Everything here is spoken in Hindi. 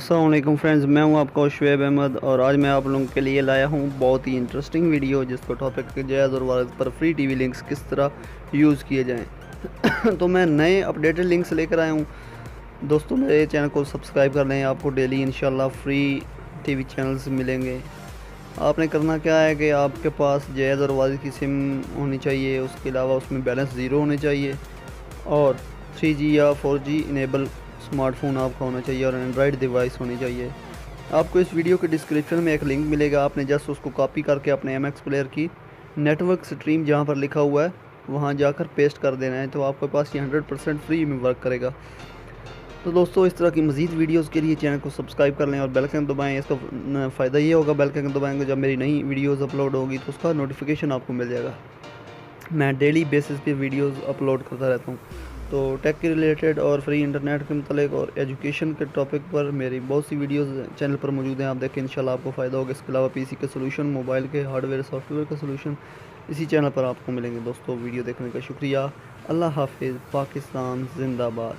अस्सलाम वालेकुम फ्रेंड्स, मैं हूं आपका शुएब अहमद और आज मैं आप लोगों के लिए लाया हूं बहुत ही इंटरेस्टिंग वीडियो जिसका टॉपिक है जायज़ और वारिद पर फ्री टीवी लिंक्स किस तरह यूज़ किए जाएं। तो मैं नए अपडेटेड लिंक्स लेकर आया हूं। दोस्तों मेरे चैनल को सब्सक्राइब कर लें, आपको डेली इंशाल्लाह फ्री टीवी चैनल्स मिलेंगे। आपने करना क्या है कि आपके पास जायज़ और वारिद की सिम होनी चाहिए, उसके अलावा उसमें बैलेंस ज़ीरो होने चाहिए और 3G या 4G इनेबल स्मार्टफोन आपका होना चाहिए और एंड्रॉयड डिवाइस होनी चाहिए। आपको इस वीडियो के डिस्क्रिप्शन में एक लिंक मिलेगा, आपने जस्ट उसको कॉपी करके अपने MX प्लेयर की नेटवर्क स्ट्रीम जहां पर लिखा हुआ है वहां जाकर पेस्ट कर देना है, तो आपके पास ये 100% फ्री में वर्क करेगा। तो दोस्तों इस तरह की मज़ीद वीडियोस के लिए चैनल को सब्सक्राइब कर लें और बेल आइकन दबाएं। इसका फ़ायदा ये होगा, बेल आइकन दबाएंगे जब मेरी नई वीडियोज़ अपलोड होगी तो उसका नोटिफिकेशन आपको मिल जाएगा। मैं डेली बेसिस पे वीडियोस अपलोड करता रहता हूँ, तो टेक के रिलेटेड और फ्री इंटरनेट के मतलब और एजुकेशन के टॉपिक पर मेरी बहुत सी वीडियोस चैनल पर मौजूद हैं। आप देखें, इंशाल्लाह आपको फ़ायदा होगा। इसके अलावा पीसी के सोल्यूशन, मोबाइल के हार्डवेयर सॉफ्टवेयर का सोल्यूशन इसी चैनल पर आपको मिलेंगे। दोस्तों वीडियो देखने का शुक्रिया। अल्लाह हाफिज़। पाकिस्तान जिंदाबाद।